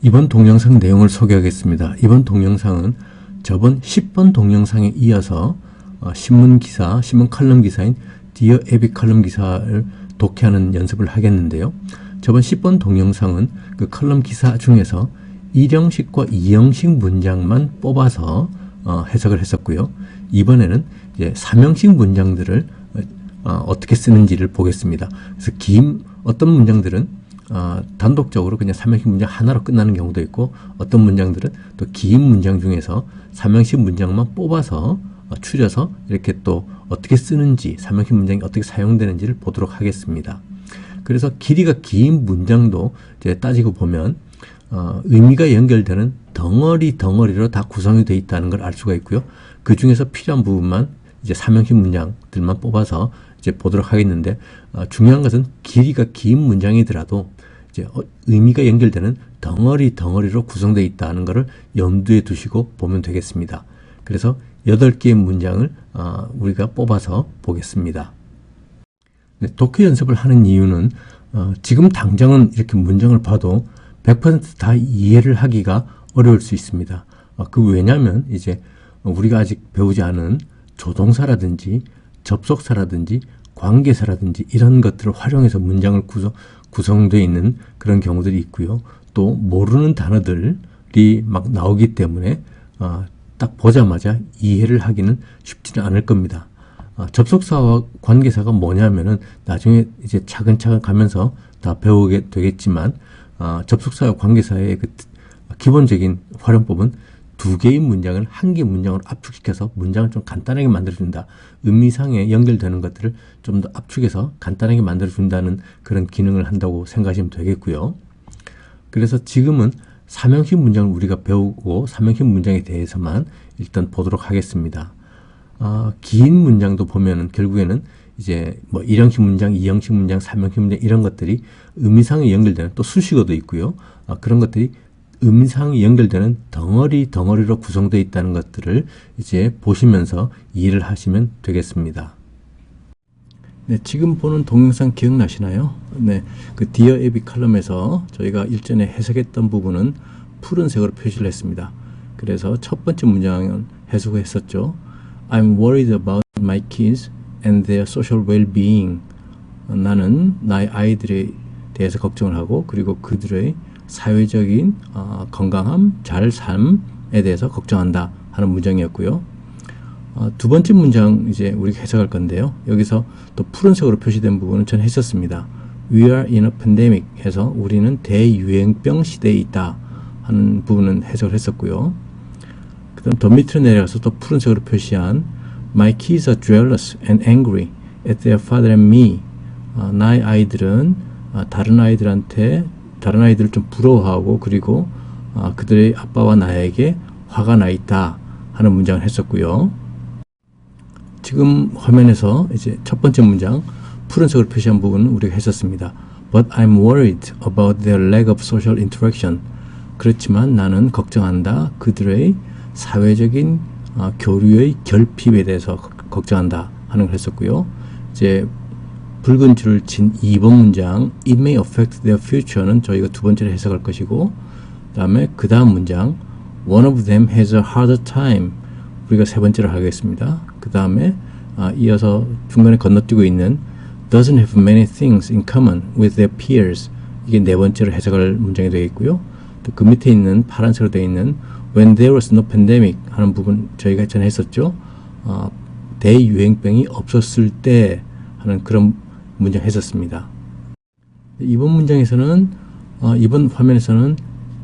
이번 동영상 내용을 소개하겠습니다. 이번 동영상은 저번 10번 동영상에 이어서 신문 칼럼 기사인 디어 에비 칼럼 기사를 독해하는 연습을 하겠는데요. 저번 10번 동영상은 그 칼럼 기사 중에서 1형식과 2형식 문장만 뽑아서 해석을 했었고요. 이번에는 이제 3형식 문장들을 어떻게 쓰는지를 보겠습니다. 그래서 어떤 문장들은 단독적으로 그냥 3형식 문장 하나로 끝나는 경우도 있고, 어떤 문장들은 또 긴 문장 중에서 3형식 문장만 뽑아서 추려서 이렇게 또 어떻게 쓰는지, 3형식 문장이 어떻게 사용되는지를 보도록 하겠습니다. 그래서 길이가 긴 문장도 이제 따지고 보면 의미가 연결되는 덩어리로 다 구성이 되어 있다는 걸 알 수가 있고요. 그 중에서 필요한 부분만 이제 3형식 문장들만 뽑아서 이제 보도록 하겠는데, 중요한 것은 길이가 긴 문장이더라도 이제 의미가 연결되는 덩어리로 구성되어 있다는 것을 염두에 두시고 보면 되겠습니다. 그래서 8개의 문장을 우리가 뽑아서 보겠습니다. 독해 연습을 하는 이유는 지금 당장은 이렇게 문장을 봐도 100% 다 이해를 하기가 어려울 수 있습니다. 왜냐하면 이제 우리가 아직 배우지 않은 조동사라든지 접속사라든지 관계사라든지 이런 것들을 활용해서 문장을 구성되어 있는 그런 경우들이 있고요. 또 모르는 단어들이 막 나오기 때문에 딱 보자마자 이해를 하기는 쉽지는 않을 겁니다. 접속사와 관계사가 뭐냐면은 나중에 이제 차근차근 가면서 다 배우게 되겠지만, 접속사와 관계사의 그 기본적인 활용법은 2개의 문장을 1개 문장으로 압축시켜서 문장을 좀 간단하게 만들어준다. 의미상에 연결되는 것들을 좀 더 압축해서 간단하게 만들어준다는 그런 기능을 한다고 생각하시면 되겠고요. 그래서 지금은 3형식 문장을 우리가 배우고 3형식 문장에 대해서만 일단 보도록 하겠습니다. 긴 문장도 보면은 결국에는 이제 뭐 1형식 문장, 2형식 문장, 3형식 문장 이런 것들이 의미상에 연결되는, 또 수식어도 있고요. 그런 것들이 의미상에 연결되는 덩어리로 구성되어 있다는 것들을 이제 보시면서 이해를 하시면 되겠습니다. 네, 지금 보는 동영상 기억나시나요? 네, 그 디어 에비 칼럼에서 저희가 일전에 해석했던 부분은 푸른색으로 표시를 했습니다. 그래서 첫 번째 문장은 해석을 했었죠. I'm worried about my kids and their social well-being. 나는 나의 아이들에 대해서 걱정을 하고, 그리고 그들의 사회적인 건강함, 잘 삶에 대해서 걱정한다 하는 문장이었고요. 두 번째 문장 이제 우리가 해석할 건데요. 여기서 또 푸른색으로 표시된 부분은 전 했었습니다. We are in a pandemic 해서 우리는 대유행병 시대에 있다 하는 부분은 해석을 했었고요. 그 다음 더 밑으로 내려가서 또 푸른색으로 표시한 My kids are jealous and angry at their father and me. 나의 아이들은 다른 아이들을 좀 부러워하고, 그리고 그들의 아빠와 나에게 화가 나 있다 하는 문장을 했었고요. 지금 화면에서 이제 첫 번째 문장 푸른색으로 표시한 부분은 우리가 했었습니다. But I'm worried about their lack of social interaction. 그렇지만 나는 걱정한다. 그들의 사회적인 교류의 결핍에 대해서 걱정한다 하는 걸 했었고요. 이제 붉은 줄을 친 2번 문장 It may affect their future는 저희가 두 번째로 해석할 것이고, 그 다음 문장 One of them has a harder time 우리가 세 번째로 하겠습니다. 그 다음에 이어서 중간에 건너뛰고 있는 Doesn't have many things in common with their peers, 이게 네 번째로 해석할 문장이 되겠고요. 또 그 밑에 있는 파란색으로 되어 있는 When there was no pandemic 하는 부분 저희가 전에 했었죠. 대유행병이 없었을 때 하는 그런 문장 했었습니다. 이번 문장에서는 이번 화면에서는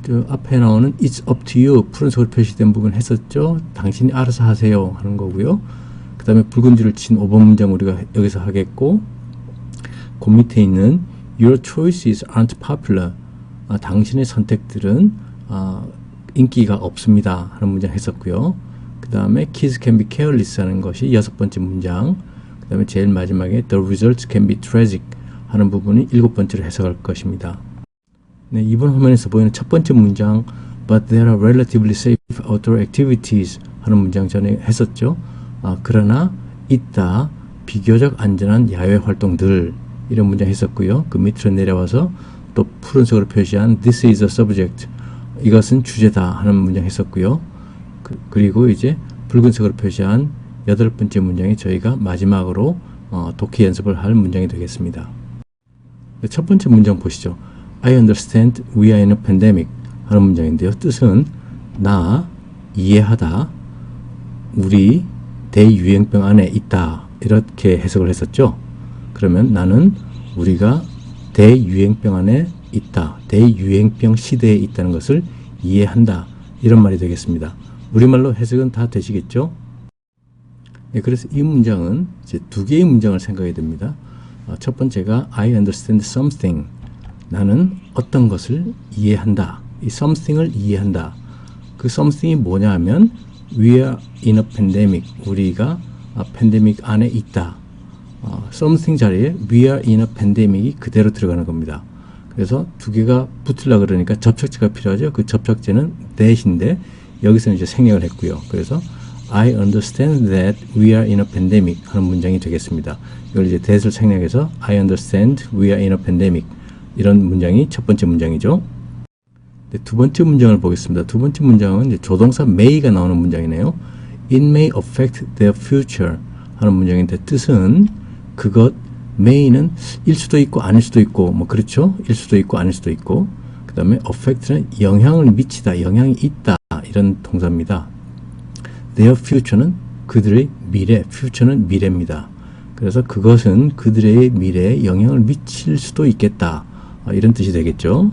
그 앞에 나오는 It's up to you 푸른색으로 표시된 부분 했었죠. 당신이 알아서 하세요 하는 거고요. 그 다음에 붉은 줄을 친 5번 문장 우리가 여기서 하겠고, 그 밑에 있는 Your choices aren't popular. 당신의 선택들은 인기가 없습니다 하는 문장 했었고요. 그 다음에 Kids can be careless 하는 것이 6번째 문장, 그 다음에 제일 마지막에 The results can be tragic 하는 부분이 7번째로 해석할 것입니다. 네, 이번 화면에서 보이는 첫 번째 문장 But there are relatively safe outdoor activities 하는 문장 전에 했었죠. 그러나 있다 비교적 안전한 야외 활동들 이런 문장 했었고요. 그 밑으로 내려와서 또 푸른색으로 표시한 This is a subject 이것은 주제다 하는 문장 했었고요. 그리고 이제 붉은색으로 표시한 8번째 문장이 저희가 마지막으로 독해 연습을 할 문장이 되겠습니다. 첫 번째 문장 보시죠. I understand we are in a pandemic 하는 문장인데요. 뜻은 나 이해하다 우리 대유행병 안에 있다 이렇게 해석을 했었죠. 그러면 나는 우리가 대유행병 안에 있다. 대유행병 시대에 있다는 것을 이해한다. 이런 말이 되겠습니다. 우리말로 해석은 다 되시겠죠? 네, 그래서 이 문장은 이제 두 개의 문장을 생각해야 됩니다. 첫 번째가 I understand something. 나는 어떤 것을 이해한다. 이 something을 이해한다. 그 something이 뭐냐 하면 We are in a pandemic. 우리가 팬데믹 안에 있다. something 자리에 We are in a pandemic이 그대로 들어가는 겁니다. 그래서 두 개가 붙으려고 그러니까 접착제가 필요하죠. 그 접착제는 that인데 여기서는 이제 생략을 했고요. 그래서 I understand that we are in a pandemic 하는 문장이 되겠습니다. 이걸 이제 that을 생략해서 I understand we are in a pandemic 이런 문장이 첫 번째 문장이죠. 네, 두 번째 문장을 보겠습니다. 두 번째 문장은 이제 조동사 may가 나오는 문장이네요. It may affect their future 하는 문장인데 뜻은 그것 may는 일 수도 있고 아닐 수도 있고 뭐 그렇죠. 일 수도 있고 아닐 수도 있고 그 다음에 affect는 영향을 미치다 영향이 있다 이런 동사입니다. Their future는 그들의 미래 future는 미래입니다. 그래서 그것은 그들의 미래에 영향을 미칠 수도 있겠다 이런 뜻이 되겠죠.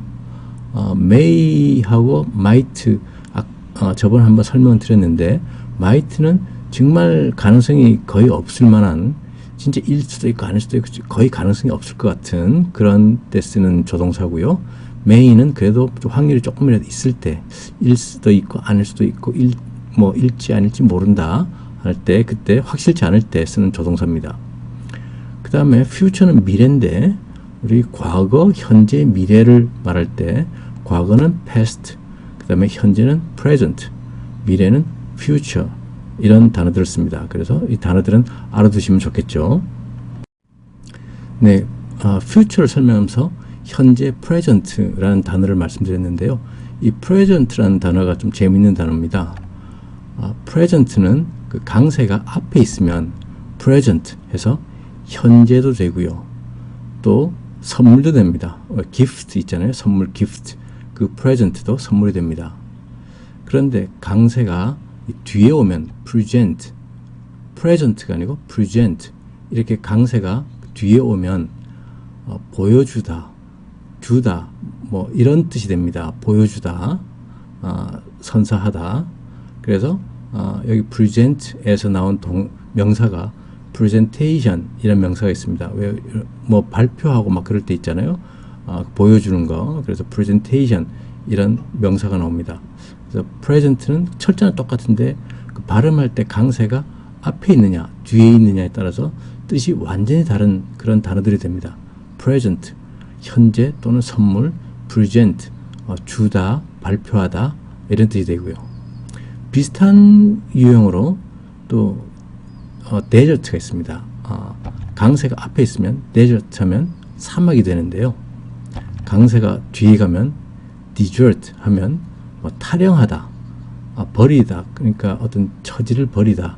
may하고 might 저번에 한번 설명을 드렸는데 might는 정말 가능성이 거의 없을 만한 진짜 일 수도 있고 아닐 수도 있고 거의 가능성이 없을 것 같은 그런 때 쓰는 조동사고요. may는 그래도 확률이 조금이라도 있을 때 일 수도 있고 아닐 수도 있고 일지 아닐지 모른다 할 때 그때 확실치 않을 때 쓰는 조동사입니다. 그 다음에 future는 미래인데 우리 과거, 현재, 미래를 말할 때 과거는 past, 그 다음에 현재는 present, 미래는 future 이런 단어들을 씁니다. 그래서 이 단어들은 알아두시면 좋겠죠. 네, future를 설명하면서 현재 present라는 단어를 말씀드렸는데요. 이 present라는 단어가 좀 재미있는 단어입니다. present는 그 강세가 앞에 있으면 present 해서 현재도 되고요. 또 선물도 됩니다. gift 있잖아요. 선물 gift. 그 present도 선물이 됩니다. 그런데 강세가 뒤에 오면 present, present가 아니고 present 이렇게 강세가 뒤에 오면 보여주다, 주다 뭐 이런 뜻이 됩니다. 보여주다, 선사하다. 그래서 여기 present에서 나온 명사가 presentation 이런 명사가 있습니다. 왜 뭐 발표하고 막 그럴 때 있잖아요. 보여주는 거. 그래서 presentation 이런 명사가 나옵니다. 그래서 present는 철자는 똑같은데 그 발음할 때 강세가 앞에 있느냐 뒤에 있느냐에 따라서 뜻이 완전히 다른 그런 단어들이 됩니다. present 현재 또는 선물, present 주다, 발표하다 이런 뜻이 되고요. 비슷한 유형으로 또 desert가 있습니다. 강세가 앞에 있으면 desert 하면 사막이 되는데요. 강세가 뒤에 가면 desert 하면 타령하다, 버리다, 그러니까 어떤 처지를 버리다,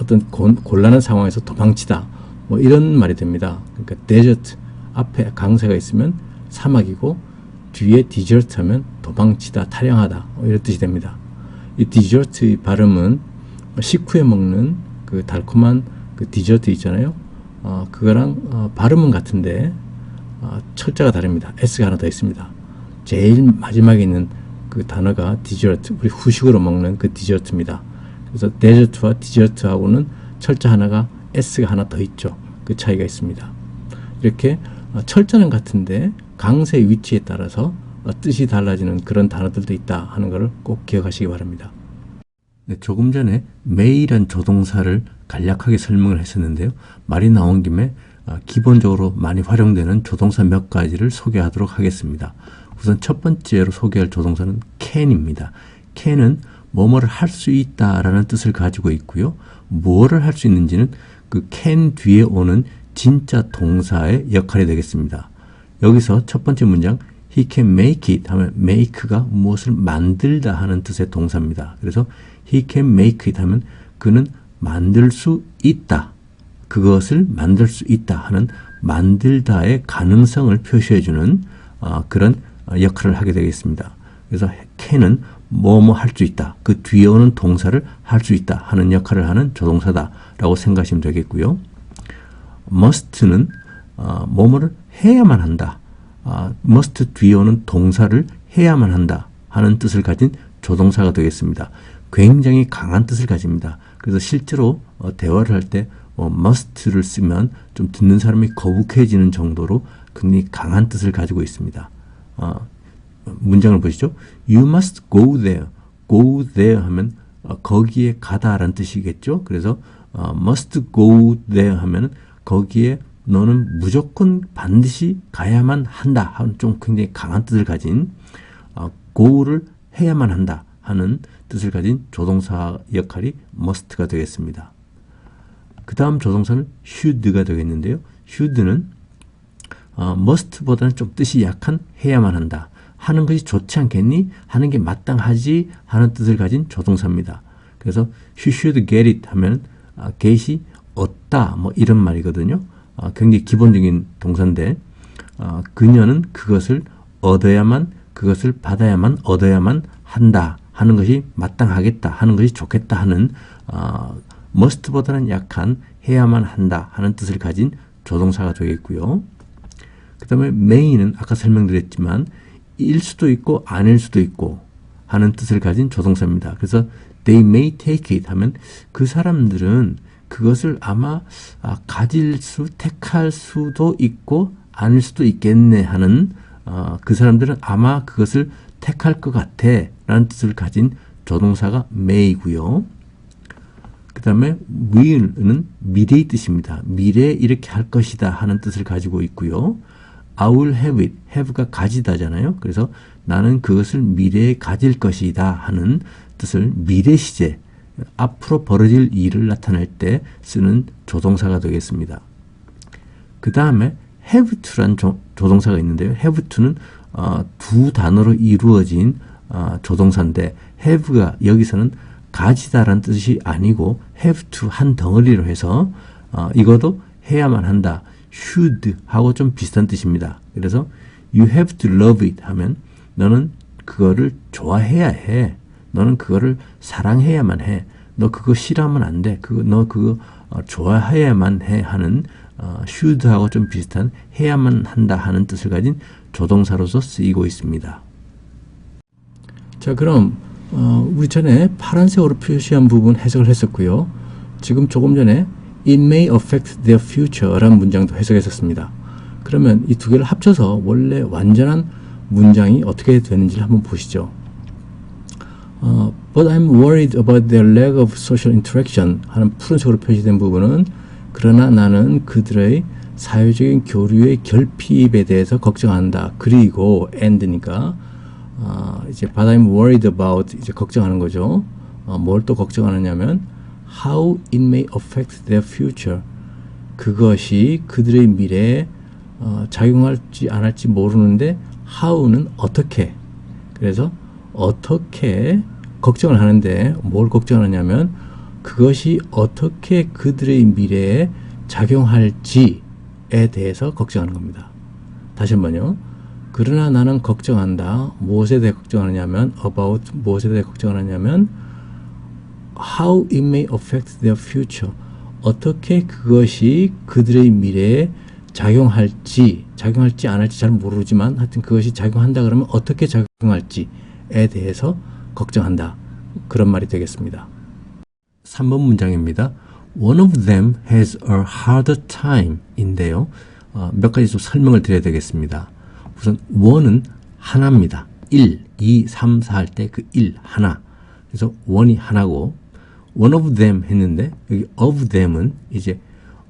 어떤 곤란한 상황에서 도망치다, 뭐 이런 말이 됩니다. 그러니까 desert 앞에 강세가 있으면 사막이고 뒤에 desert 하면 도망치다, 타령하다, 이런 뜻이 됩니다. 이 desert 발음은 식후에 먹는 그 달콤한 그 디저트 있잖아요. 그거랑 발음은 같은데 철자가 다릅니다. S가 하나 더 있습니다. 제일 마지막에 있는 그 단어가 디저트, 우리 후식으로 먹는 그 디저트입니다. 그래서 데저트와 디저트하고는 철자 하나가 S가 하나 더 있죠. 그 차이가 있습니다. 이렇게 철자는 같은데 강세 위치에 따라서 뜻이 달라지는 그런 단어들도 있다 하는 것을 꼭 기억하시기 바랍니다. 네, 조금 전에 may란 조동사를 간략하게 설명을 했었는데요. 말이 나온 김에 기본적으로 많이 활용되는 조동사 몇 가지를 소개하도록 하겠습니다. 우선 첫 번째로 소개할 조동사는 can입니다. can은 뭐뭐를 할 수 있다라는 뜻을 가지고 있고요. 무엇을 할 수 있는지는 그 can 뒤에 오는 진짜 동사의 역할이 되겠습니다. 여기서 첫 번째 문장 he can make it 하면 make가 무엇을 만들다 하는 뜻의 동사입니다. 그래서 he can make it 하면 그는 만들 수 있다. 그것을 만들 수 있다 하는 만들다의 가능성을 표시해주는 그런 역할을 하게 되겠습니다. 그래서 can은 뭐뭐 할 수 있다. 그 뒤에 오는 동사를 할 수 있다 하는 역할을 하는 조동사다라고 생각하시면 되겠고요. must는 뭐뭐를 해야만 한다. must 뒤에 오는 동사를 해야만 한다 하는 뜻을 가진 조동사가 되겠습니다. 굉장히 강한 뜻을 가집니다. 그래서 실제로 대화를 할 때 must를 쓰면 좀 듣는 사람이 거북해지는 정도로 굉장히 강한 뜻을 가지고 있습니다. 문장을 보시죠. You must go there. go there 하면 거기에 가다라는 뜻이겠죠. 그래서 must go there 하면 거기에 너는 무조건 반드시 가야만 한다 하는 좀 굉장히 강한 뜻을 가진 go를 해야만 한다 하는 뜻을 가진 조동사 역할이 must가 되겠습니다. 그 다음 조동사는 should가 되겠는데요. should는 must보다는 좀 뜻이 약한 해야만 한다. 하는 것이 좋지 않겠니? 하는 게 마땅하지 하는 뜻을 가진 조동사입니다. 그래서 she should get it 하면 get이 얻다 뭐 이런 말이거든요. 굉장히 기본적인 동사인데 그녀는 그것을 얻어야만 그것을 받아야만 얻어야만 한다 하는 것이 마땅하겠다 하는 것이 좋겠다 하는 must보다는 약한 해야만 한다 하는 뜻을 가진 조동사가 되겠고요. 그 다음에 may는 아까 설명드렸지만 일 수도 있고 아닐 수도 있고 하는 뜻을 가진 조동사입니다. 그래서 they may take it 하면 그 사람들은 그것을 아마 택할 수도 있고 아닐 수도 있겠네 하는 그 사람들은 아마 그것을 택할 것 같아 라는 뜻을 가진 조동사가 may고요. 그 다음에 will은 미래의 뜻입니다. 미래에 이렇게 할 것이다 하는 뜻을 가지고 있고요. I will have it. have가 가지다잖아요. 그래서 나는 그것을 미래에 가질 것이다 하는 뜻을 미래 시제, 앞으로 벌어질 일을 나타낼 때 쓰는 조동사가 되겠습니다. 그 다음에 have to란 조동사가 있는데요. have to는 두 단어로 이루어진 조동사인데 have가 여기서는 가지다라는 뜻이 아니고 have to 한 덩어리로 해서 이것도 해야만 한다. should 하고 좀 비슷한 뜻입니다. 그래서 you have to love it 하면 너는 그거를 좋아해야 해. 너는 그거를 사랑해야만 해. 너 그거 싫어하면 안 돼. 너 그거 좋아해야만 해 하는 should 하고 좀 비슷한 해야만 한다 하는 뜻을 가진 조동사로서 쓰이고 있습니다. 자, 그럼 우리 전에 파란색으로 표시한 부분 해석을 했었고요. 지금 조금 전에 It may affect their future 라는 문장도 해석했었습니다. 그러면 이 두 개를 합쳐서 원래 완전한 문장이 어떻게 되는지를 한번 보시죠. But I'm worried about their lack of social interaction 하는 푸른색으로 표시된 부분은 그러나 나는 그들의 사회적인 교류의 결핍에 대해서 걱정한다. 그리고 and니까 이제 But I'm worried about 이제 걱정하는 거죠. 뭘 또 걱정하느냐면 How it may affect their future. 그것이 그들의 미래에 작용할지 안 할지 모르는데 how는 어떻게. 그래서 어떻게 걱정을 하는데 뭘 걱정하느냐면 그것이 어떻게 그들의 미래에 작용할지에 대해서 걱정하는 겁니다. 다시 한번요. 그러나 나는 걱정한다. 무엇에 대해 걱정하느냐면 about 무엇에 대해 걱정하느냐면 how it may affect their future. 어떻게 그것이 그들의 미래에 작용할지 안 할지 잘 모르지만 하여튼 그것이 작용한다 그러면 어떻게 작용할지에 대해서 걱정한다. 그런 말이 되겠습니다. 3번 문장입니다. One of them has a harder time 인데요. 몇 가지 좀 설명을 드려야 되겠습니다. 우선 one은 하나입니다. 1, 2, 3, 4 할 때 그 1, 하나. 그래서 one이 하나고 one of them 했는데 여기 of them은 이제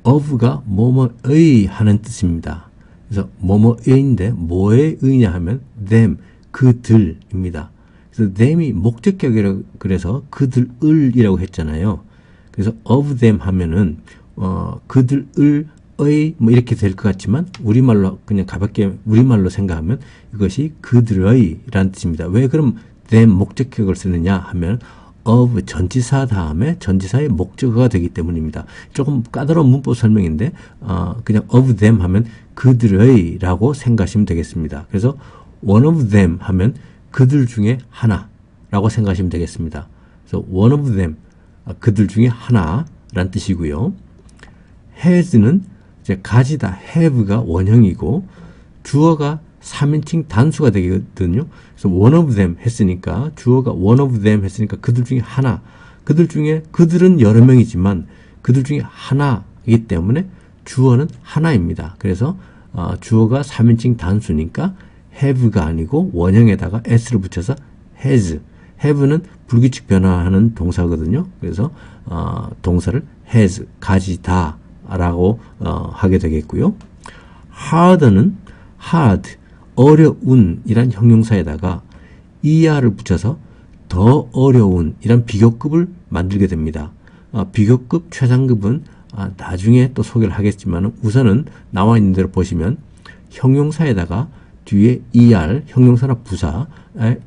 of가 뭐뭐의 하는 뜻입니다. 그래서 뭐뭐의인데 뭐의 의냐 하면 them, 그들입니다. 그래서 them이 목적격이라고 그래서 그들을이라고 했잖아요. 그래서 of them 하면은 그들을 뭐 이렇게 될 것 같지만 우리말로 그냥 가볍게 우리말로 생각하면 이것이 그들의 라는 뜻입니다. 왜 그럼 them 목적격을 쓰느냐 하면 of 전치사 다음에 전치사의 목적어가 되기 때문입니다. 조금 까다로운 문법 설명인데 그냥 of them 하면 그들의 라고 생각하시면 되겠습니다. 그래서 one of them 하면 그들 중에 하나 라고 생각하시면 되겠습니다. 그래서 one of them 그들 중에 하나라는 뜻이고요. has는 이제 가지다 have가 원형이고 주어가 3인칭 단수가 되거든요. 그래서 one of them 했으니까 주어가 one of them 했으니까 그들 중에 하나. 그들 중에 그들은 여러 명이지만 그들 중에 하나이기 때문에 주어는 하나입니다. 그래서 주어가 3인칭 단수니까 have가 아니고 원형에다가 s를 붙여서 has. have는 불규칙 변화하는 동사거든요. 그래서 동사를 has 가지다 라고 하게 되겠고요. hard는 hard 어려운 이란 형용사에다가 er를 붙여서 더 어려운 이란 비교급을 만들게 됩니다. 비교급 최상급은 나중에 또 소개를 하겠지만 우선은 나와 있는 대로 보시면 형용사에다가 뒤에 er 형용사나 부사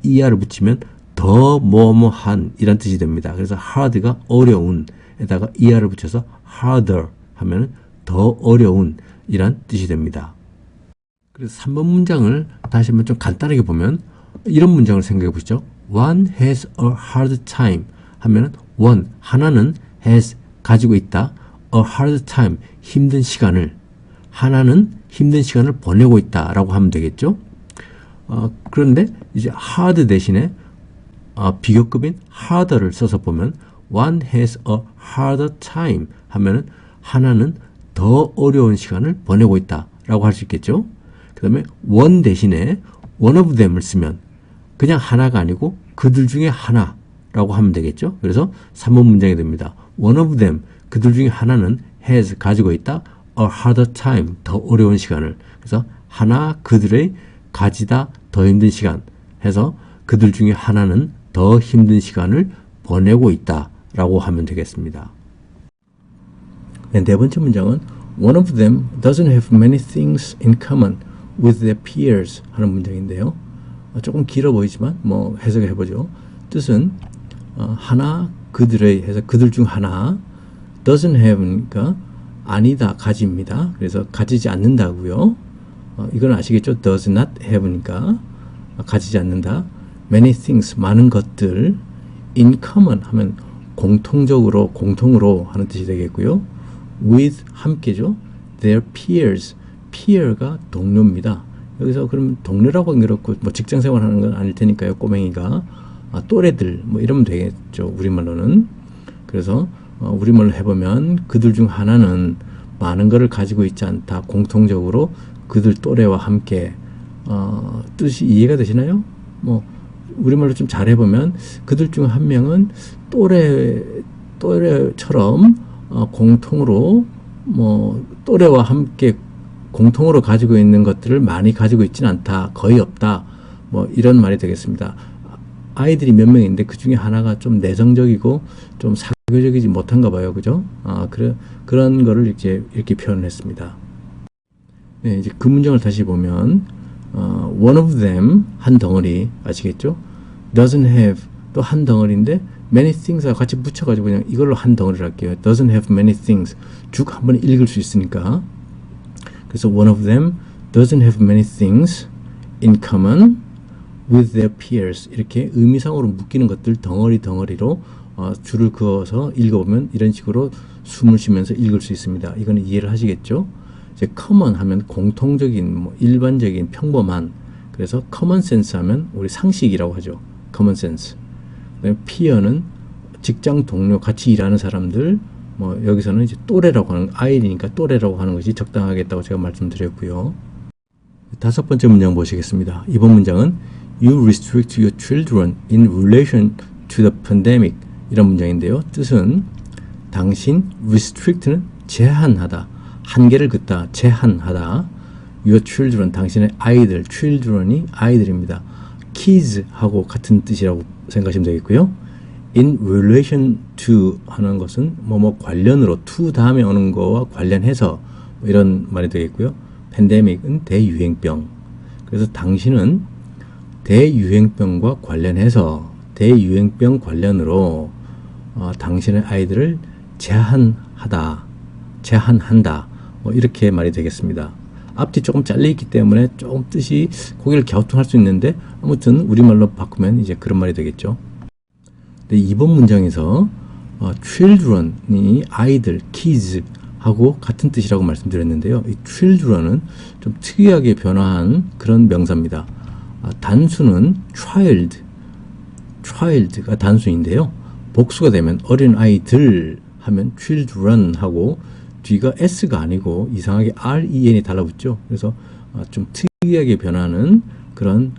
er을 붙이면 더 뭐뭐한 이란 뜻이 됩니다. 그래서 hard가 어려운 에다가 er를 붙여서 harder 하면 더 어려운 이란 뜻이 됩니다. 그래서 3번 문장을 다시 한번 좀 간단하게 보면 이런 문장을 생각해 보시죠. One has a hard time 하면은 one 하나는 has 가지고 있다. a hard time 힘든 시간을 하나는 힘든 시간을 보내고 있다라고 하면 되겠죠. 그런데 이제 hard 대신에 비교급인 harder를 써서 보면 one has a harder time 하면은 하나는 더 어려운 시간을 보내고 있다라고 할 수 있겠죠. 그 다음에 one 대신에 one of them을 쓰면 그냥 하나가 아니고 그들 중에 하나라고 하면 되겠죠. 그래서 3번 문장이 됩니다. one of them 그들 중에 하나는 has 가지고 있다. a harder time 더 어려운 시간을. 그래서 하나 그들의 가지다 더 힘든 시간 해서 그들 중에 하나는 더 힘든 시간을 보내고 있다라고 하면 되겠습니다. 네 번째 문장은 one of them doesn't have many things in common with their peers 하는 문장인데요. 조금 길어 보이지만 뭐 해석을 해보죠. 뜻은 하나 그들의 해서 그들 중 하나 doesn't have니까 아니다 가집니다. 그래서 가지지 않는다고요. 이건 아시겠죠? does not have니까 가지지 않는다. many things 많은 것들 in common 하면 공통적으로 공통으로 하는 뜻이 되겠고요. with 함께죠. their peers peer가 동료입니다. 여기서 그러면 동료라고 하긴 그렇고 뭐 직장 생활하는 건 아닐 테니까요. 꼬맹이가 또래들 뭐 이러면 되겠죠. 우리말로는. 그래서 우리말로 해보면 그들 중 하나는 많은 것을 가지고 있지 않다. 공통적으로 그들 또래와 함께 뜻이 이해가 되시나요? 뭐 우리말로 좀 잘해보면 그들 중 한 명은 또래처럼 공통으로 뭐 또래와 함께 공통으로 가지고 있는 것들을 많이 가지고 있지는 않다. 거의 없다. 뭐 이런 말이 되겠습니다. 아이들이 몇 명인데 그 중에 하나가 좀 내성적이고 좀 사교적이지 못한가 봐요. 그죠? 그런 거를 이렇게 표현을 했습니다. 네, 이제 그 문장을 다시 보면 one of them 한 덩어리 아시겠죠? doesn't have 또 한 덩어리인데 many things하고 같이 붙여가지고 그냥 이걸로 한 덩어리를 할게요. doesn't have many things 쭉 한번 읽을 수 있으니까. 그래서 one of them doesn't have many things in common with their peers 이렇게 의미상으로 묶이는 것들 덩어리로 줄을 그어서 읽어보면 이런 식으로 숨을 쉬면서 읽을 수 있습니다. 이거는 이해를 하시겠죠? 이제 common 하면 공통적인 뭐 일반적인 평범한 그래서 common sense 하면 우리 상식이라고 하죠. common sense. peer는 직장 동료 같이 일하는 사람들 뭐 여기서는 이제 또래라고 하는 아이니까 또래라고 하는 것이 적당하겠다고 제가 말씀드렸고요. 다섯 번째 문장 보시겠습니다. 이번 문장은 You restrict your children in relation to the pandemic 이런 문장인데요. 뜻은 당신 restrict는 제한하다, 한계를 긋다, 제한하다. Your children 당신의 아이들, children이 아이들입니다. kids하고 같은 뜻이라고 생각하시면 되겠고요. in relation to 하는 것은 뭐뭐 관련으로 to 다음에 오는 거와 관련해서 이런 말이 되겠고요. 팬데믹은 대유행병. 그래서 당신은 대유행병과 관련해서 대유행병 관련으로 당신의 아이들을 제한한다. 이렇게 말이 되겠습니다. 앞뒤 조금 잘려있기 때문에 조금 뜻이 고개를 갸우뚱할 수 있는데 아무튼 우리말로 바꾸면 이제 그런 말이 되겠죠. 근데 이번 문장에서 children이 아이들, kids 하고 같은 뜻이라고 말씀드렸는데요. 이 children은 좀 특이하게 변화한 그런 명사입니다. 단수는 child가 단수인데요. 복수가 되면 어린 아이들 하면 children 하고 뒤가 s가 아니고 이상하게 ren이 달라붙죠. 그래서 좀 특이하게 변하는 그런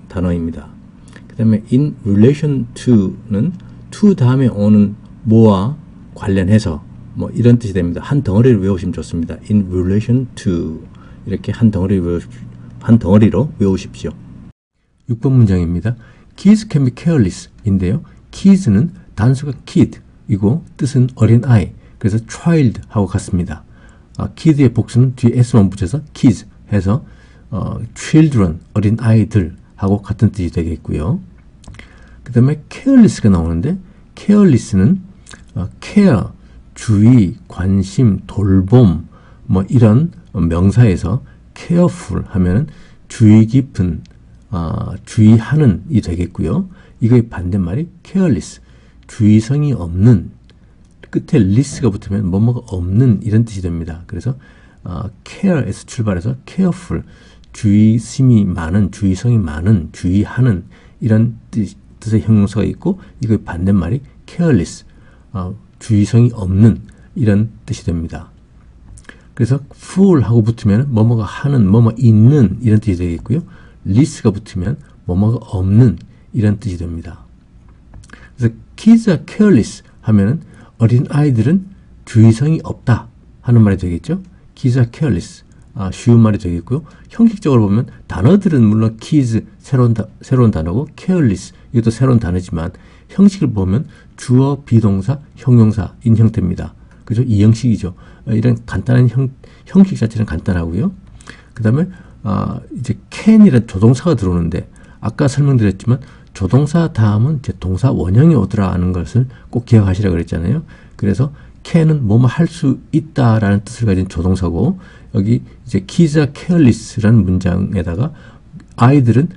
단어입니다. 그 다음에 in relation to는 to 다음에 오는 뭐와 관련해서 뭐 이런 뜻이 됩니다. 한 덩어리를 외우시면 좋습니다. in relation to 이렇게 한 덩어리로 외우십시오. 6번 문장입니다. Kids can be careless 인데요. kids는 단수가 kid이고 뜻은 어린 아이. 그래서 child 하고 같습니다. kid의 복수는 뒤에 s만 붙여서 kids 해서 children 어린 아이들 하고 같은 뜻이 되겠고요. 그 다음에 careless가 나오는데 careless는 care 주의, 관심, 돌봄 뭐 이런 명사에서 careful 하면은 주의 깊은 주의하는 이 되겠고요. 이거의 반대말이 careless 주의성이 없는 끝에 less가 붙으면 뭐뭐가 없는 이런 뜻이 됩니다. 그래서 care에서 출발해서 careful 주의심이 많은 주의성이 많은 주의하는 이런 뜻의 형용사가 있고 이거의 반대말이 careless 주의성이 없는 이런 뜻이 됩니다. 그래서 fool하고 붙으면 뭐뭐가 하는 뭐뭐 있는 이런 뜻이 되겠고요. less가 붙으면 뭐뭐가 없는 이런 뜻이 됩니다. 그래서 kids are careless 하면은 어린 아이들은 주의성이 없다 하는 말이 되겠죠. kids are careless 쉬운 말이 되겠고요. 형식적으로 보면 단어들은 물론 kids 새로운 단어고 careless 이것도 새로운 단어지만 형식을 보면 주어, 비동사, 형용사인 형태입니다. 그죠? 이 형식이죠. 이런 간단한 형식 자체는 간단하고요. 그 다음에 이제 can이라는 조동사가 들어오는데 아까 설명드렸지만 조동사 다음은 이제 동사 원형이 오더라는 것을 꼭 기억하시라고 그랬잖아요. 그래서 can은 뭐뭐 할 수 있다라는 뜻을 가진 조동사고 여기 이제 kids are careless라는 문장에다가 아이들은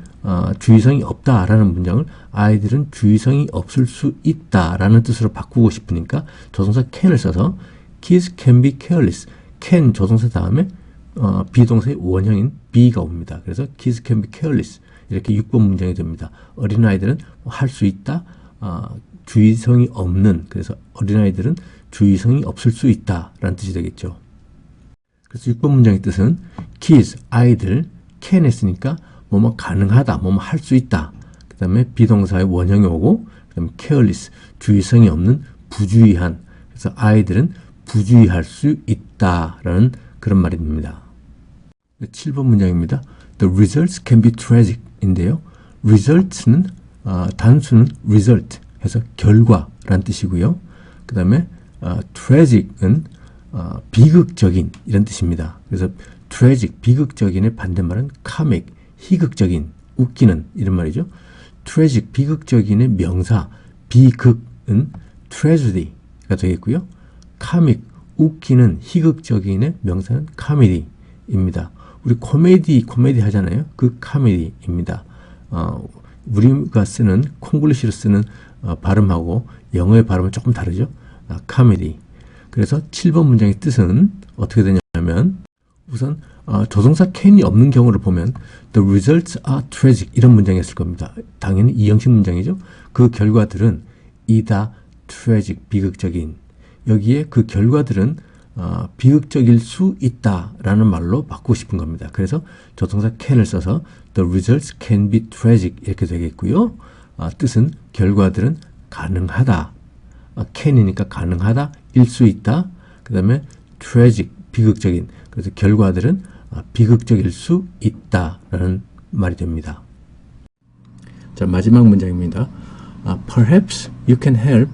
주의성이 없다라는 문장을 아이들은 주의성이 없을 수 있다라는 뜻으로 바꾸고 싶으니까 조동사 can을 써서 kids can be careless. can 조동사 다음에 비동사의 원형인 be가 옵니다. 그래서 kids can be careless. 이렇게 6번 문장이 됩니다. 어린아이들은 할 수 있다. 주의성이 없는 그래서 어린아이들은 주의성이 없을 수 있다라는 뜻이 되겠죠. 그래서 6번 문장의 뜻은 kids, 아이들, can 했으니까 뭐뭐 가능하다, 뭐뭐 할 수 있다. 그 다음에 비동사의 원형이 오고 그 다음에 careless, 주의성이 없는 부주의한. 그래서 아이들은 부주의할 수 있다라는 그런 말이 됩니다. 7번 문장입니다. The results can be tragic 인데요. results는 단수는 result 해서 결과라는 뜻이고요. 그 다음에 tragic은 비극적인 이런 뜻입니다. 그래서 tragic 비극적인의 반대말은 comic 희극적인 웃기는 이런 말이죠. tragic 비극적인의 명사 비극은 tragedy가 되겠고요. comic 웃기는 희극적인의 명사는 comedy입니다. 우리 코미디 하잖아요. 그 comedy입니다. 우리가 쓰는 콩글리시로 쓰는 발음하고 영어의 발음은 조금 다르죠. comedy. 그래서 7번 문장의 뜻은 어떻게 되냐면 우선 조동사 can이 없는 경우를 보면 the results are tragic 이런 문장이었을 겁니다. 당연히 이형식 문장이죠. 그 결과들은 이다 tragic 비극적인 여기에 그 결과들은 비극적일 수 있다라는 말로 바꾸고 싶은 겁니다. 그래서 조동사 can을 써서 the results can be tragic 이렇게 되겠고요. 뜻은 결과들은 가능하다. can이니까 가능하다, 일 수 있다. 그 다음에 tragic 비극적인. 그래서 결과들은 비극적일 수 있다라는 말이 됩니다. 자, 마지막 문장입니다. Perhaps you can help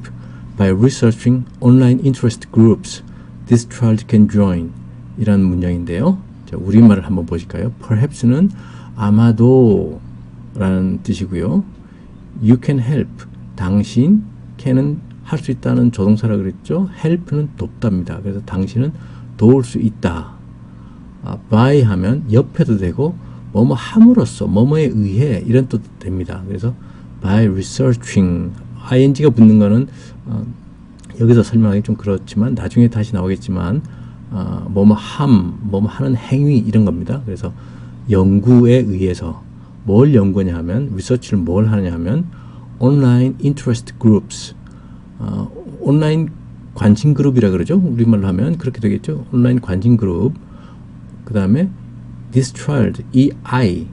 by researching online interest groups this child can join. 이런 문장인데요. 자, 우리말을 한번 보실까요? perhaps는 아마도 라는 뜻이고요. you can help, 당신, can은 할 수 있다는 조동사라 그랬죠. help는 돕답니다. 그래서 당신은 도울 수 있다. by 하면 옆에도 되고 뭐뭐 함으로써, 뭐뭐에 의해 이런 뜻도 됩니다. 그래서 by researching, ing가 붙는 거는 여기서 설명하기 좀 그렇지만 나중에 다시 나오겠지만 뭐뭐 뭐뭐 하는 행위 이런 겁니다. 그래서 연구에 의해서 뭘 연구하냐 하면 research를 뭘 하냐 하면 online interest groups, 온라인 관심 그룹이라 그러죠. 우리말로 하면 그렇게 되겠죠. 온라인 관심 그룹. 그 다음에 this child, 이 아이,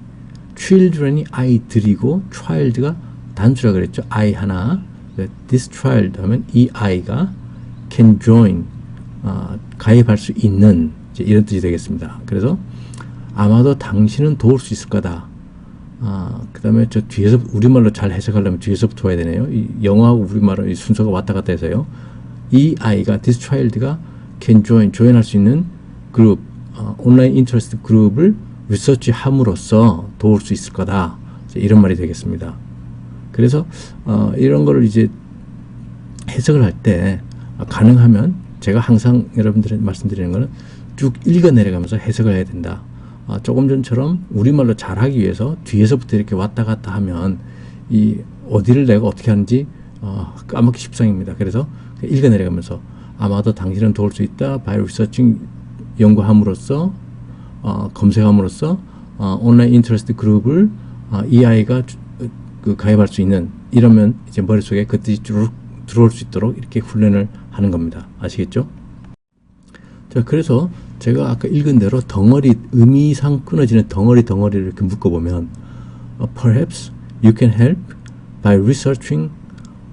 children이 아이들이고 child가 단수라 그랬죠. 아이 하나. this child 하면 이 아이가 can join, 가입할 수 있는 이런 뜻이 되겠습니다. 그래서 아마도 당신은 도울 수 있을 거다. 그 다음에 저 뒤에서 우리말로 잘 해석하려면 뒤에서부터 와야 되네요. 이 영어하고 우리말은 이 순서가 왔다 갔다 해서요. 이 아이가, this child가 can join 할 수 있는 그룹, 온라인 인터레스트 그룹을 리서치 함으로써 도울 수 있을 거다. 이런 말이 되겠습니다. 그래서 이런 거를 이제 해석을 할 때 가능하면 제가 항상 여러분들한테 말씀드리는 거는 쭉 읽어 내려가면서 해석을 해야 된다. 조금 전처럼 우리말로 잘하기 위해서 뒤에서부터 이렇게 왔다 갔다 하면 이 어디를 내가 어떻게 하는지 까먹기 십상입니다. 그래서 읽어 내려가면서 아마도 당신은 도울 수 있다. by researching, 연구함으로써, 검색함으로써 온라인 인터레스트 그룹을 이 아이가 가입할 수 있는, 이러면 이제 머릿속에 그 뜻이 쭉 들어올 수 있도록 이렇게 훈련을 하는 겁니다. 아시겠죠? 자, 그래서 제가 아까 읽은 대로 덩어리, 의미상 끊어지는 덩어리를 이렇게 묶어보면 perhaps you can help by researching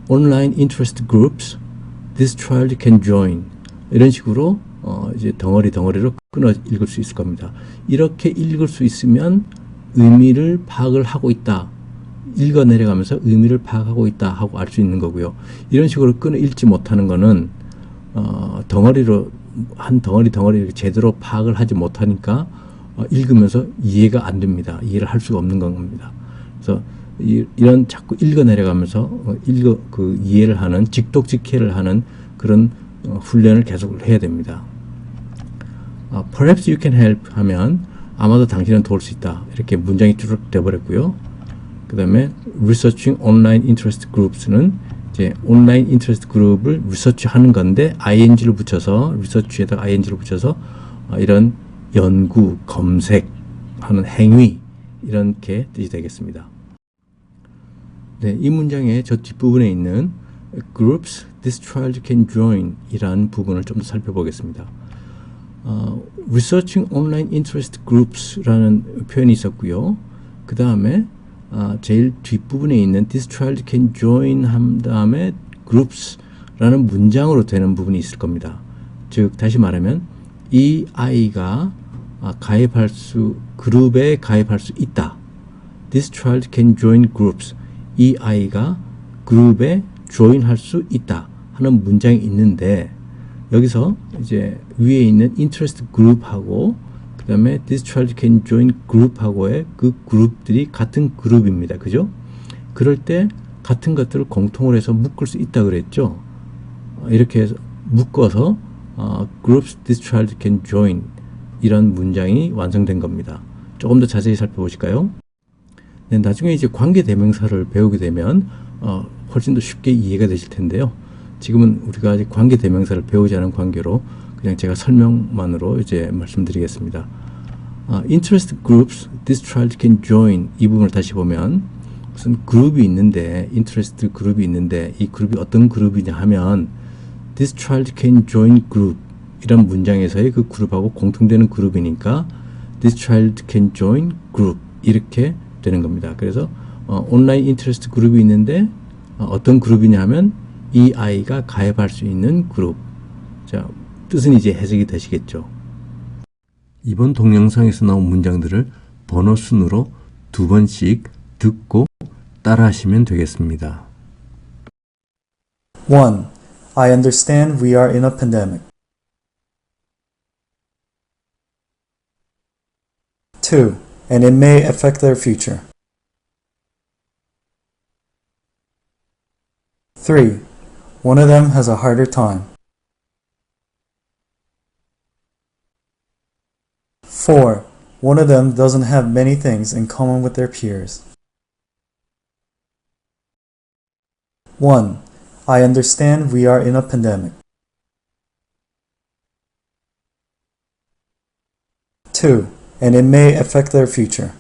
online interest groups this child can join, 이런 식으로 이제 덩어리로 끊어 읽을 수 있을 겁니다. 이렇게 읽을 수 있으면 의미를 파악을 하고 있다. 읽어 내려가면서 의미를 파악하고 있다 하고 알 수 있는 거고요. 이런 식으로 끊어 읽지 못하는 거는 덩어리로 한 덩어리 이렇게 제대로 파악을 하지 못하니까 읽으면서 이해가 안 됩니다. 이해를 할 수가 없는 겁니다. 그래서 이런 자꾸 읽어 내려가면서 이해를 하는, 직독직해를 하는 그런 훈련을 계속 해야 됩니다. Perhaps you can help 하면 아마도 당신은 도울 수 있다. 이렇게 문장이 쭉 돼버렸고요. 그 다음에 researching online interest groups는 이제 온라인 인터레스트 그룹을 리서치 하는 건데 ing를 붙여서, 리서치에다가 ing를 붙여서 이런 연구, 검색하는 행위, 이렇게 뜻이 되겠습니다. 네, 이 문장의 저 뒷부분에 있는 groups this child can join 이라는 부분을 좀 더 살펴보겠습니다. researching online interest groups라는 표현이 있었고요. 그 다음에 제일 뒷부분에 있는 this child can join 한 다음에 groups라는 문장으로 되는 부분이 있을 겁니다. 즉 다시 말하면 이 아이가 그룹에 가입할 수 있다. This child can join groups. 이 아이가 그룹에 join 할 수 있다 하는 문장이 있는데, 여기서 이제 위에 있는 interest group하고 그 다음에 this child can join group하고의 그 그룹들이 같은 그룹입니다. 그죠? 그럴 때 같은 것들을 공통으로 해서 묶을 수 있다 그랬죠. 이렇게 해서 묶어서 groups this child can join 이런 문장이 완성된 겁니다. 조금 더 자세히 살펴보실까요? 네, 나중에 이제 관계대명사를 배우게 되면 훨씬 더 쉽게 이해가 되실 텐데요. 지금은 우리가 아직 관계대명사를 배우지 않은 관계로 그냥 제가 설명만으로 이제 말씀드리겠습니다. interest groups this child can join, 이 부분을 다시 보면 무슨 그룹이 있는데, interest 그룹이 있는데 이 그룹이 어떤 그룹이냐 하면 this child can join group 이런 문장에서의 그 그룹하고 공통되는 그룹이니까 this child can join group 이렇게 되는 겁니다. 그래서 온라인 인터레스트 그룹이 있는데 어떤 그룹이냐 하면 이 아이가 가입할 수 있는 그룹. 자, 뜻은 이제 해석이 되시겠죠. 이번 동영상에서 나온 문장들을 번호 순으로 2번씩 듣고 따라 하시면 되겠습니다. 1. I understand we are in a pandemic. 2. And it may affect their future. 3. One of them has a harder time. 4. One of them doesn't have many things in common with their peers. 1. I understand we are in a pandemic. 2. And it may affect their future.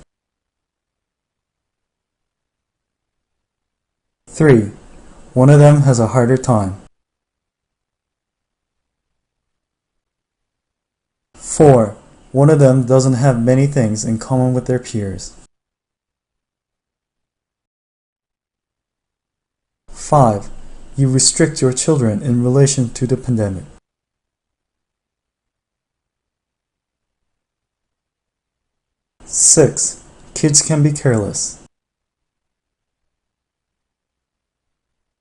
3. One of them has a harder time. 4. One of them doesn't have many things in common with their peers. 5. You restrict your children in relation to the pandemic. 6. Kids can be careless.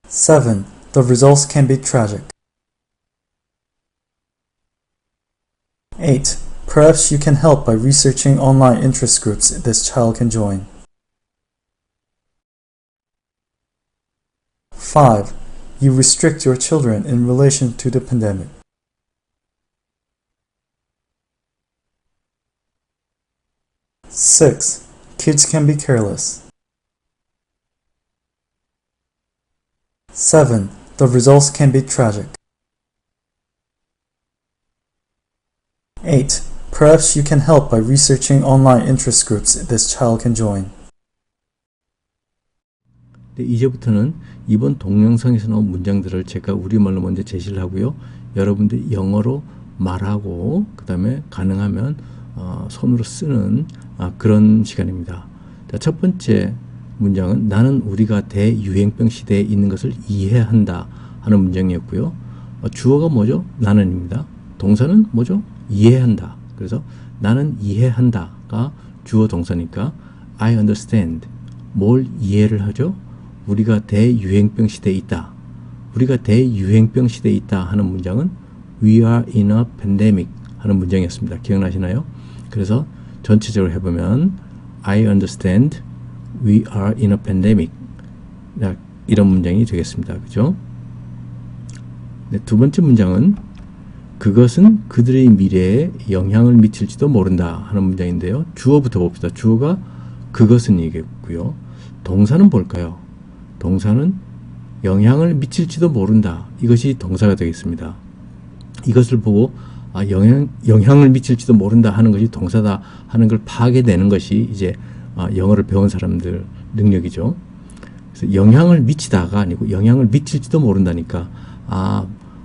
7. The results can be tragic. 8. Perhaps you can help by researching online interest groups this child can join. 5. You restrict your children in relation to the pandemic. 6. Kids can be careless. 7. The results can be tragic. 8. Perhaps you can help by researching online interest groups this child can join. 네, 이제부터는 이번 동영상에서 나온 문장들을 제가 우리말로 먼저 제시를 하고요. 여러분들이 영어로 말하고 그 다음에 가능하면 손으로 쓰는 그런 시간입니다. 자, 첫 번째 문장은 나는 우리가 대유행병 시대에 있는 것을 이해한다 하는 문장이었고요. 주어가 뭐죠? 나는입니다. 동사는 뭐죠? 이해한다. 그래서 나는 이해한다가 주어 동사니까 I understand. 뭘 이해를 하죠? 우리가 대유행병 시대에 있다. 우리가 대유행병 시대에 있다 하는 문장은 We are in a pandemic 하는 문장이었습니다. 기억나시나요? 그래서 전체적으로 해보면 I understand we are in a pandemic 이런 문장이 되겠습니다. 그죠? 네, 두 번째 문장은 그것은 그들의 미래에 영향을 미칠지도 모른다 하는 문장인데요. 주어부터 봅시다. 주어가 그것은 이겠고요. 동사는 뭘까요? 동사는 영향을 미칠지도 모른다. 이것이 동사가 되겠습니다. 이것을 보고 영향을 미칠지도 모른다 하는 것이 동사다 하는 걸 파악해내는 것이 이제 영어를 배운 사람들 능력이죠. 그래서 영향을 미치다가 아니고 영향을 미칠지도 모른다니까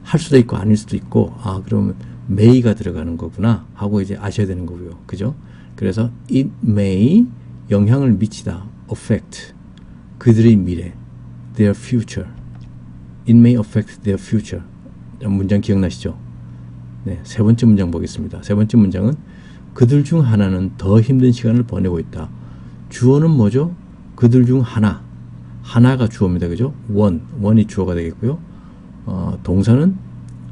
할 수도 있고 아닐 수도 있고 그러면 may가 들어가는 거구나 하고 이제 아셔야 되는 거고요. 그죠? 그래서 it may 영향을 미치다 affect 그들의 미래 their future it may affect their future 문장 기억나시죠? 네, 세 번째 문장 보겠습니다. 세 번째 문장은 그들 중 하나는 더 힘든 시간을 보내고 있다. 주어는 뭐죠? 그들 중 하나가 주어입니다. 그죠? 원이 주어가 되겠고요. 동사는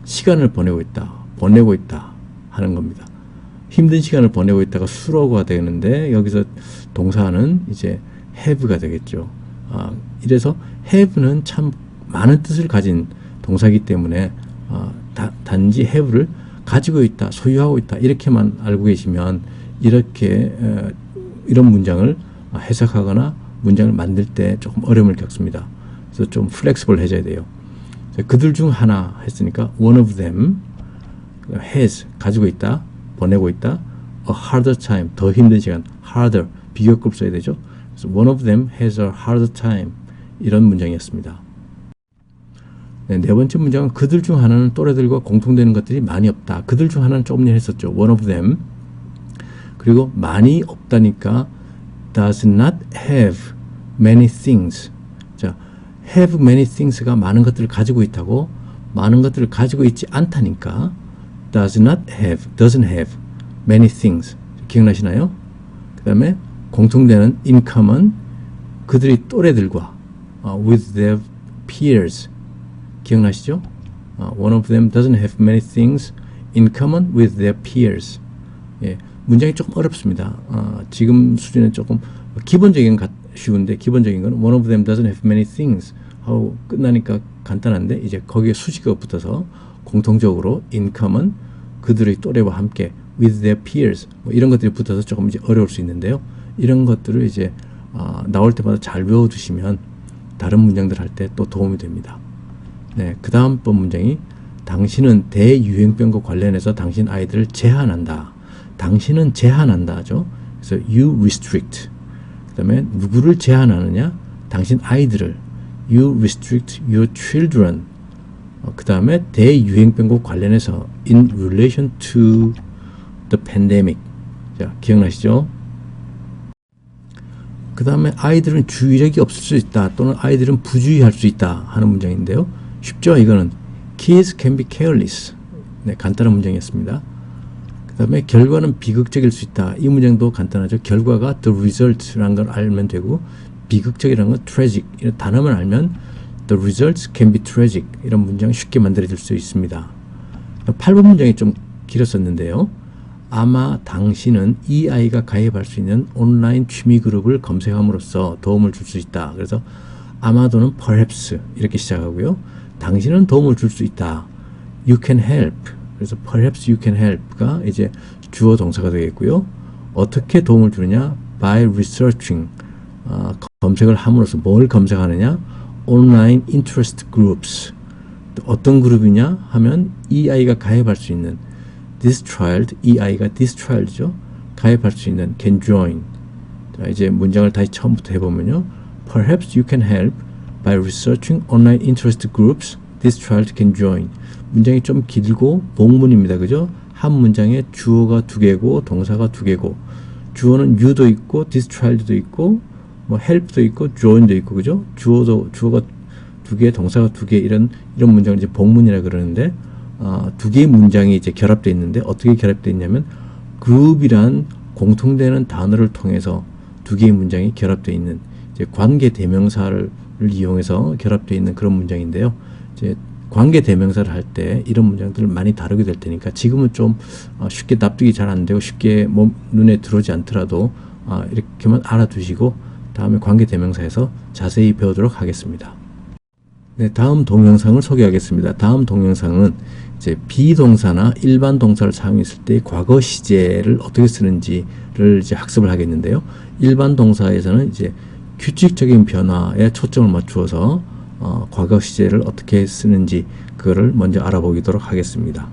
시간을 보내고 있다 하는 겁니다. 힘든 시간을 보내고 있다가 수로가 되는데 여기서 동사는 이제 have가 되겠죠. 이래서 have는 참 많은 뜻을 가진 동사이기 때문에 단지 have를 가지고 있다, 소유하고 있다 이렇게만 알고 계시면 이렇게 이런 문장을 해석하거나 문장을 만들 때 조금 어려움을 겪습니다. 그래서 좀 플렉시블 해줘야 돼요. 그들 중 하나 했으니까 one of them has 가지고 있다, 보내고 있다, a harder time 더 힘든 시간, harder 비교급 써야 되죠. 그래서 one of them has a harder time 이런 문장이었습니다. 네, 네 번째 문장은 그들 중 하나는 또래들과 공통되는 것들이 많이 없다. 그들 중 하나는 조금 전에 했었죠. one of them. 그리고 많이 없다니까 does not have many things. 자, have many things가 많은 것들을 가지고 있다고 많은 것들을 가지고 있지 않다니까 doesn't have many things. 기억나시나요? 그 다음에 공통되는 in common 그들이 또래들과 with their peers. 기억나시죠? One of them doesn't have many things in common with their peers. 예, 문장이 조금 어렵습니다. 지금 수준은 조금 기본적인 쉬운데 기본적인 건 one of them doesn't have many things 하고 끝나니까 간단한데 이제 거기에 수식어가 붙어서 공통적으로 in common 그들의 또래와 함께 with their peers 뭐 이런 것들이 붙어서 조금 이제 어려울 수 있는데요. 이런 것들을 이제 나올 때마다 잘 외워두시면 다른 문장들 할 때 또 도움이 됩니다. 네, 그 다음번 문장이 당신은 대유행병과 관련해서 당신 아이들을 제한한다. 당신은 제한한다 하죠. 그래서 you restrict. 그 다음에 누구를 제한하느냐? 당신 아이들을 you restrict your children. 그 다음에 대유행병과 관련해서 in relation to the pandemic. 자, 기억나시죠? 그 다음에 아이들은 주의력이 없을 수 있다 또는 아이들은 부주의할 수 있다 하는 문장인데요. 쉽죠? 이거는 kids can be careless. 네, 간단한 문장이었습니다. 그 다음에 결과는 비극적일 수 있다. 이 문장도 간단하죠. 결과가 the result라는 걸 알면 되고 비극적이라는 건 tragic. 이런 단어만 알면 the results can be tragic. 이런 문장 쉽게 만들어질 수 있습니다. 8번 문장이 좀 길었었는데요. 아마 당신은 이 아이가 가입할 수 있는 온라인 취미 그룹을 검색함으로써 도움을 줄 수 있다. 그래서 아마도는 perhaps 이렇게 시작하고요. 당신은 도움을 줄 수 있다. You can help. 그래서 perhaps you can help가 이제 주어 동사가 되겠고요. 어떻게 도움을 주느냐? By researching. 검색을 함으로써 뭘 검색하느냐? Online interest groups. 어떤 그룹이냐 하면 이 아이가 가입할 수 있는 this child, 이 아이가 this child죠. 가입할 수 있는 can join. 자, 이제 문장을 다시 처음부터 해보면요. Perhaps you can help by researching online interest groups this child can join. 문장이 좀 길고 복문입니다. 그죠? 한 문장에 주어가 2개고 동사가 2개고 주어는 you도 있고 this child도 있고 뭐 help도 있고 join도 있고 그죠? 주어가 2개, 동사가 2개 이런 문장을 이제 복문이라 그러는데 2개의 문장이 이제 결합되어 있는데 어떻게 결합되어 있냐면 그룹이란 공통되는 단어를 통해서 2개의 문장이 결합되어 있는 이제 관계 대명사를 이용해서 결합되어 있는 그런 문장인데요. 이제 관계 대명사를 할 때 이런 문장들을 많이 다루게 될 테니까 지금은 좀 쉽게 납득이 잘 안 되고 쉽게 눈에 들어오지 않더라도 이렇게만 알아두시고 다음에 관계 대명사에서 자세히 배우도록 하겠습니다. 네, 다음 동영상을 소개하겠습니다. 다음 동영상은 이제 비동사나 일반 동사를 사용했을 때 과거 시제를 어떻게 쓰는지를 이제 학습을 하겠는데요. 일반 동사에서는 이제 규칙적인 변화에 초점을 맞추어서 과거 시제를 어떻게 쓰는지 그거를 먼저 알아보도록 하겠습니다.